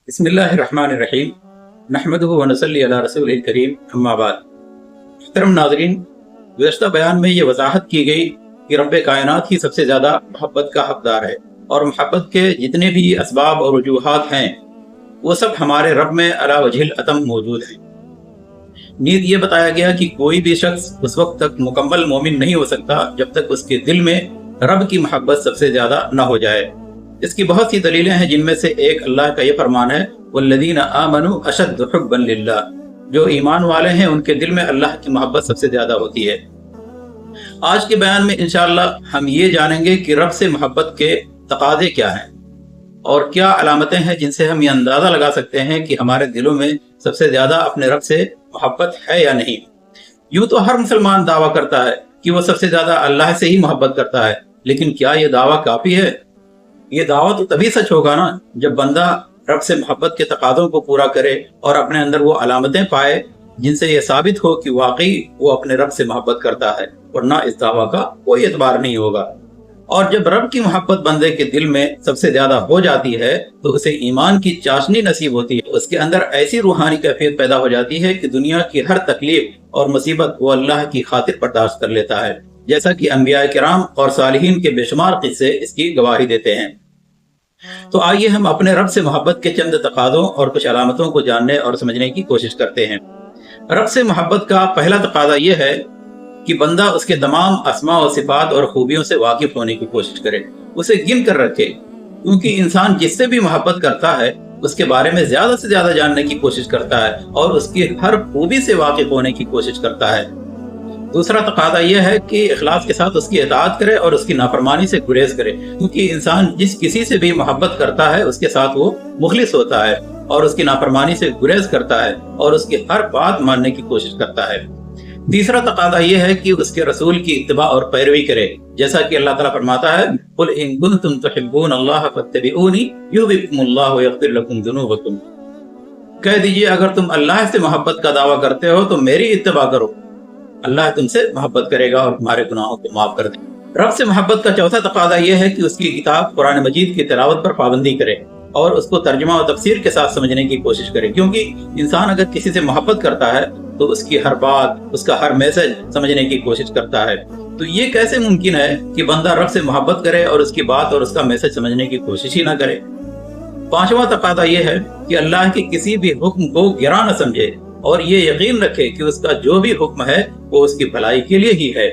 بسم اللہ الرحمن الرحیم نحمدہ و نصلی علی رسول الکریم اما بعد۔ محترم ناظرین، گزشتہ بیان میں یہ وضاحت کی گئی کہ رب کائنات ہی سب سے زیادہ محبت کا حقدار ہے، اور محبت کے جتنے بھی اسباب اور وجوہات ہیں وہ سب ہمارے رب میں علی وجہ الاتم موجود ہیں۔ نیز یہ بتایا گیا کہ کوئی بھی شخص اس وقت تک مکمل مومن نہیں ہو سکتا جب تک اس کے دل میں رب کی محبت سب سے زیادہ نہ ہو جائے۔ اس کی بہت سی دلیلیں ہیں، جن میں سے ایک اللہ کا یہ فرمان ہے والذین آمنوا اشد حبا للہ، جو ایمان والے ہیں ان کے دل میں اللہ کی محبت سب سے زیادہ ہوتی ہے۔ آج کے بیان میں انشاءاللہ ہم یہ جانیں گے کہ رب سے محبت کے تقاضے کیا ہیں اور کیا علامتیں ہیں جن سے ہم یہ اندازہ لگا سکتے ہیں کہ ہمارے دلوں میں سب سے زیادہ اپنے رب سے محبت ہے یا نہیں۔ یوں تو ہر مسلمان دعویٰ کرتا ہے کہ وہ سب سے زیادہ اللہ سے ہی محبت کرتا ہے، لیکن کیا یہ دعویٰ کافی ہے؟ یہ دعویٰ تو تبھی سچ ہوگا نا جب بندہ رب سے محبت کے تقاضوں کو پورا کرے اور اپنے اندر وہ علامتیں پائے جن سے یہ ثابت ہو کہ واقعی وہ اپنے رب سے محبت کرتا ہے، ورنہ اس دعویٰ کا کوئی اعتبار نہیں ہوگا۔ اور جب رب کی محبت بندے کے دل میں سب سے زیادہ ہو جاتی ہے تو اسے ایمان کی چاشنی نصیب ہوتی ہے، اس کے اندر ایسی روحانی کیفیت پیدا ہو جاتی ہے کہ دنیا کی ہر تکلیف اور مصیبت وہ اللہ کی خاطر برداشت کر لیتا ہے، جیسا کہ انبیاء کرام اور صالحین کے بے شمار قصے اس کی گواہی دیتے ہیں۔ تو آئیے ہم اپنے رب سے محبت کے چند تقاضوں اور کچھ علامتوں کو جاننے اور سمجھنے کی کوشش کرتے ہیں۔ رب سے محبت کا پہلا تقاضا یہ ہے کہ بندہ اس کے تمام اسماء و صفات اور خوبیوں سے واقف ہونے کی کوشش کرے، اسے گن کر رکھے، کیونکہ انسان جس سے بھی محبت کرتا ہے اس کے بارے میں زیادہ سے زیادہ جاننے کی کوشش کرتا ہے اور اس کی ہر خوبی سے واقف ہونے کی کوشش کرتا ہے۔ دوسرا تقاضا یہ ہے کہ اخلاص کے ساتھ اس کی اطاعت کرے اور اس کی نافرمانی سے گریز کرے، کیونکہ انسان جس کسی سے بھی محبت کرتا ہے اس کے ساتھ وہ مخلص ہوتا ہے اور اس کی نافرمانی سے گریز کرتا ہے اور اس کی ہر بات ماننے کی کوشش کرتا ہے۔ تیسرا تقاضا یہ ہے کہ اس کے رسول کی اتباع اور پیروی کرے، جیسا کہ اللہ تعالیٰ فرماتا ہے قُلْ إِن كُنتُمْ تُحِبُّونَ اللَّهَ فَاتَّبِعُونِي يُحْبِبْكُمُ اللَّهُ وَيَغْفِرْ لَكُمْ ذُنُوبَكُمْ۔ کہہ دیجئے اگر تم اللہ سے محبت کا دعویٰ کرتے ہو تو میری اتباع کرو، اللہ تم سے محبت کرے گا اور تمہارے گناہوں کو معاف کر دے گا۔ رب سے محبت کا چوتھا تقاضا یہ ہے کہ اس کی کتاب قرآن مجید کی تلاوت پر پابندی کرے اور اس کو ترجمہ و تفسیر کے ساتھ سمجھنے کی کوشش کرے، کیونکہ انسان اگر کسی سے محبت کرتا ہے تو اس کی ہر بات، اس کا ہر میسج سمجھنے کی کوشش کرتا ہے۔ تو یہ کیسے ممکن ہے کہ بندہ رب سے محبت کرے اور اس کی بات اور اس کا میسج سمجھنے کی کوشش ہی نہ کرے؟ پانچواں تقاضا یہ ہے کہ اللہ کے کسی بھی حکم کو گرا نہ سمجھے اور یہ یقین رکھے کہ اس کا جو بھی حکم ہے وہ اس کی بھلائی کے لیے ہی ہے،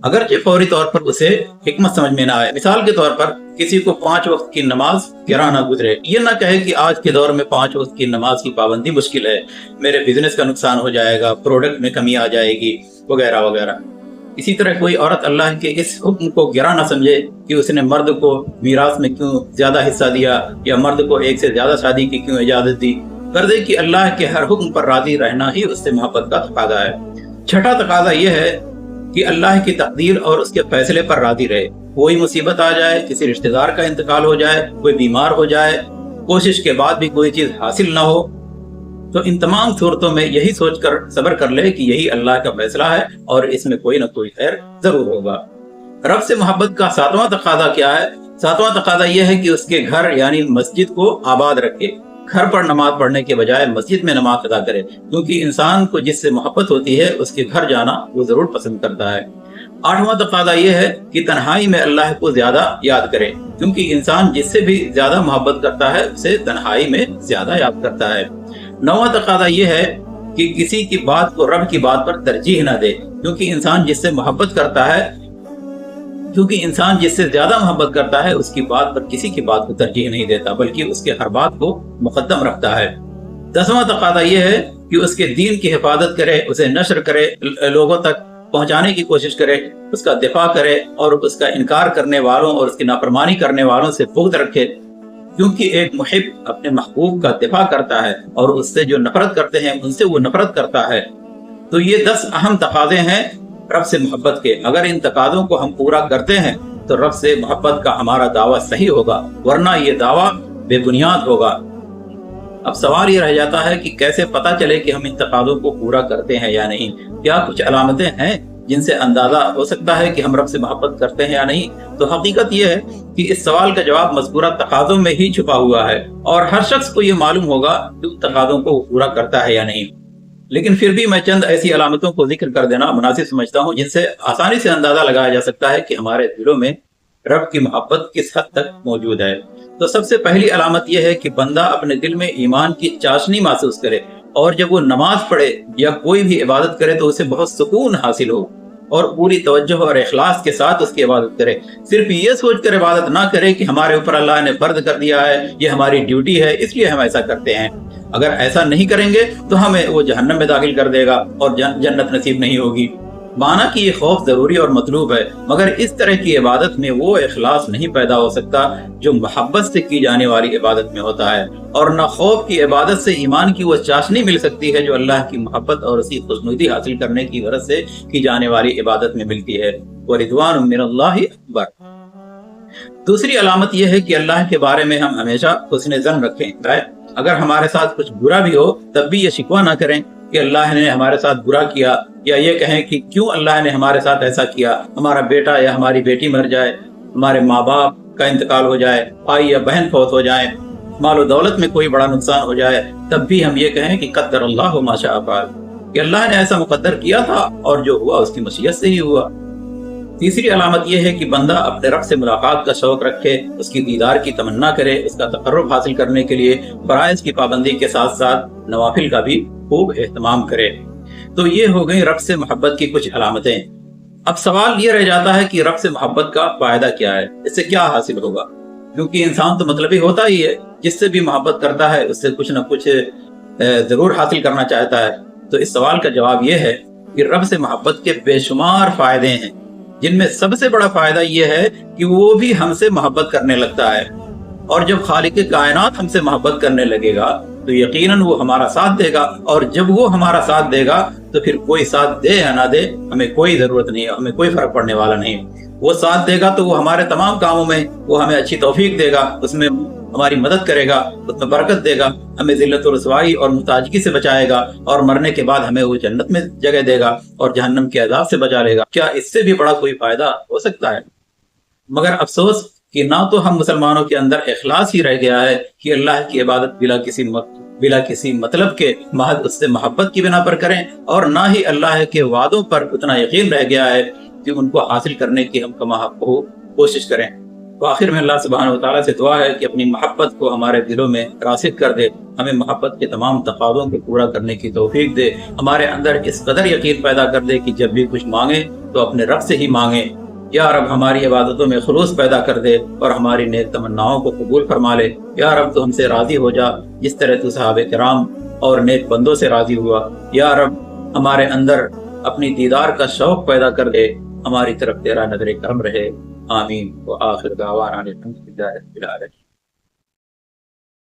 اگرچہ فوری طور پر اسے حکمت سمجھ میں نہ آئے۔ مثال کے طور پر کسی کو 5 وقت کی نماز گرا نہ گزرے، یہ نہ کہے کہ آج کے دور میں 5 وقت کی نماز کی پابندی مشکل ہے، میرے بزنس کا نقصان ہو جائے گا، پروڈکٹ میں کمی آ جائے گی، وغیرہ وغیرہ۔ اسی طرح کوئی عورت اللہ کے اس حکم کو گرا نہ سمجھے کہ اس نے مرد کو میراث میں کیوں زیادہ حصہ دیا یا مرد کو ایک سے زیادہ شادی کی کیوں اجازت دی، کر دے کہ اللہ کے ہر حکم پر راضی رہنا ہی اس سے محبت کا تقاضا ہے۔ چھٹا تقاضا یہ ہے کہ اللہ کی تقدیر اور اس کے فیصلے پر راضی رہے۔ کوئی مصیبت آ جائے، کسی رشتہ دار کا انتقال ہو جائے، کوئی بیمار ہو جائے، کوشش کے بعد بھی کوئی چیز حاصل نہ ہو، تو ان تمام صورتوں میں یہی سوچ کر صبر کر لے کہ یہی اللہ کا فیصلہ ہے اور اس میں کوئی نہ کوئی خیر ضرور ہوگا۔ رب سے محبت کا 7واں تقاضا کیا ہے؟ 7واں تقاضا یہ ہے کہ اس کے گھر یعنی مسجد کو آباد رکھے، گھر پر نماز پڑھنے کے بجائے مسجد میں نماز ادا کرے، کیونکہ انسان کو جس سے محبت ہوتی ہے اس کے گھر جانا وہ ضرور پسند کرتا ہے۔ 8واں تقاضا یہ ہے کہ تنہائی میں اللہ کو زیادہ یاد کرے، کیونکہ انسان جس سے بھی زیادہ محبت کرتا ہے اسے تنہائی میں زیادہ یاد کرتا ہے۔ 9واں تقاضا یہ ہے کہ کسی کی بات کو رب کی بات پر ترجیح نہ دے، کیونکہ انسان جس سے زیادہ محبت کرتا ہے اس کی بات پر کسی کی بات کو ترجیح نہیں دیتا، بلکہ اس کے ہر بات کو مقدم رکھتا ہے۔ 10واں تقاضا یہ ہے کہ اس کے دین کی حفاظت کرے، اسے نشر کرے، لوگوں تک پہنچانے کی کوشش کرے، اس کا دفاع کرے اور اس کا انکار کرنے والوں اور اس کی نافرمانی کرنے والوں سے بغض رکھے، کیونکہ ایک محب اپنے محبوب کا دفاع کرتا ہے اور اس سے جو نفرت کرتے ہیں ان سے وہ نفرت کرتا ہے۔ تو یہ 10 اہم تقاضے ہیں رب سے محبت کے۔ اگر ان تقاضوں کو ہم پورا کرتے ہیں تو رب سے محبت کا ہمارا دعویٰ صحیح ہوگا، ورنہ یہ دعویٰ بے بنیاد ہوگا۔ اب سوال یہ رہ جاتا ہے کہ کیسے پتہ چلے کہ ہم ان تقاضوں کو پورا کرتے ہیں یا نہیں؟ کیا کچھ علامتیں ہیں جن سے اندازہ ہو سکتا ہے کہ ہم رب سے محبت کرتے ہیں یا نہیں، تو حقیقت یہ ہے کہ اس سوال کا جواب مذکورہ تقاضوں میں ہی چھپا ہوا ہے، اور ہر شخص کو یہ معلوم ہوگا کہ ان تقاضوں کو پورا کرتا ہے یا نہیں۔ لیکن پھر بھی میں چند ایسی علامتوں کو ذکر کر دینا مناسب سمجھتا ہوں جن سے آسانی سے اندازہ لگایا جا سکتا ہے کہ ہمارے دلوں میں رب کی محبت کس حد تک موجود ہے۔ تو سب سے پہلی علامت یہ ہے کہ بندہ اپنے دل میں ایمان کی چاشنی محسوس کرے، اور جب وہ نماز پڑھے یا کوئی بھی عبادت کرے تو اسے بہت سکون حاصل ہو، اور پوری توجہ اور اخلاص کے ساتھ اس کی عبادت کرے۔ صرف یہ سوچ کر عبادت نہ کرے کہ ہمارے اوپر اللہ نے فرض کر دیا ہے، یہ ہماری ڈیوٹی ہے اس لیے ہم ایسا کرتے ہیں۔ اگر ایسا نہیں کریں گے تو ہمیں وہ جہنم میں داخل کر دے گا اور جنت نصیب نہیں ہوگی۔ مانا کہ یہ خوف ضروری اور مطلوب ہے، مگر اس طرح کی عبادت میں وہ اخلاص نہیں پیدا ہو سکتا جو محبت سے کی جانے والی عبادت میں ہوتا ہے، اور نہ خوف کی عبادت سے ایمان کی وہ چاشنی مل سکتی ہے جو اللہ کی محبت اور اسی خوشنودی حاصل کرنے کی غرض سے کی جانے والی عبادت میں ملتی ہے۔ وَرِضْوَانٌ مِّنَ اللَّهِ أَكْبَرُ۔ دوسری علامت یہ ہے کہ اللہ کے بارے میں ہم ہمیشہ حسن ظن رکھیں۔ اگر ہمارے ساتھ کچھ برا بھی ہو تب بھی یہ شکوہ نہ کریں کہ اللہ نے ہمارے ساتھ برا کیا، یا یہ کہیں کہ کیوں اللہ نے ہمارے ساتھ ایسا کیا۔ ہمارا بیٹا یا ہماری بیٹی مر جائے، ہمارے ماں باپ کا انتقال ہو جائے، بھائی یا بہن فوت ہو جائیں، مال و دولت میں کوئی بڑا نقصان ہو جائے، تب بھی ہم یہ کہیں کہ قدر اللہ ما شاء فعل، کہ اللہ نے ایسا مقدر کیا تھا اور جو ہوا اس کی مشیت سے ہی ہوا۔ تیسری علامت یہ ہے کہ بندہ اپنے رب سے ملاقات کا شوق رکھے، اس کی دیدار کی تمنا کرے، اس کا تقرب حاصل کرنے کے لیے فرائض کی پابندی کے ساتھ ساتھ نوافل کا بھی خوب اہتمام کرے۔ تو یہ ہو گئی رب سے محبت کی کچھ علامتیں۔ اب سوال یہ رہ جاتا ہے کہ رب سے محبت کا فائدہ کیا ہے، اس سے کیا حاصل ہوگا؟ کیونکہ انسان تو مطلبی ہوتا ہی ہے، جس سے بھی محبت کرتا ہے اس سے کچھ نہ کچھ ضرور حاصل کرنا چاہتا ہے۔ تو اس سوال کا جواب یہ ہے کہ رب سے محبت کے بے شمار فائدے ہیں، جن میں سب سے بڑا فائدہ یہ ہے کہ وہ بھی ہم سے محبت کرنے لگتا ہے، اور جب خالق کائنات ہم سے محبت کرنے لگے گا تو یقیناً وہ ہمارا ساتھ دے گا، اور جب وہ ہمارا ساتھ دے گا تو پھر کوئی ساتھ دے یا نہ دے ہمیں کوئی ضرورت نہیں ہے، ہمیں کوئی فرق پڑنے والا نہیں۔ وہ ساتھ دے گا تو وہ ہمارے تمام کاموں میں وہ ہمیں اچھی توفیق دے گا، اس میں ہماری مدد کرے گا، اس میں برکت دے گا، ہمیں ذلت و رسوائی اور محتاجگی سے بچائے گا، اور مرنے کے بعد ہمیں وہ جنت میں جگہ دے گا اور جہنم کے عذاب سے بچا لے گا۔ کیا اس سے بھی بڑا کوئی فائدہ ہو سکتا ہے؟ مگر افسوس کہ نہ تو ہم مسلمانوں کے اندر اخلاص ہی رہ گیا ہے کہ اللہ کی عبادت بلا کسی مطلب کے محض اس سے محبت کی بنا پر کریں، اور نہ ہی اللہ کے وعدوں پر اتنا یقین رہ گیا ہے کہ ان کو حاصل کرنے کی ہم کما حق ہو کوشش کریں۔ تو آخر میں اللہ سبحانہ وتعالیٰ سے دعا ہے کہ اپنی محبت کو ہمارے دلوں میں راسخ کر دے، ہمیں محبت کے تمام تقاضوں کو پورا کرنے کی توفیق دے، ہمارے اندر اس قدر یقین پیدا کر دے کہ جب بھی کچھ مانگیں تو اپنے رب سے ہی مانگیں۔ یا رب ہماری عبادتوں میں خلوص پیدا کر دے اور ہماری نیک تمناؤں کو قبول فرما لے۔ یا رب تو ہم سے راضی ہو جا جس طرح تو صحابہ کرام اور نیک بندوں سے راضی ہوا۔ یا رب ہمارے اندر اپنی دیدار کا شوق پیدا کر دے، ہماری طرف تیرا نظر کرم رہے۔ آمین۔ وآخر دعوانا الحمد للہ رب العالمین۔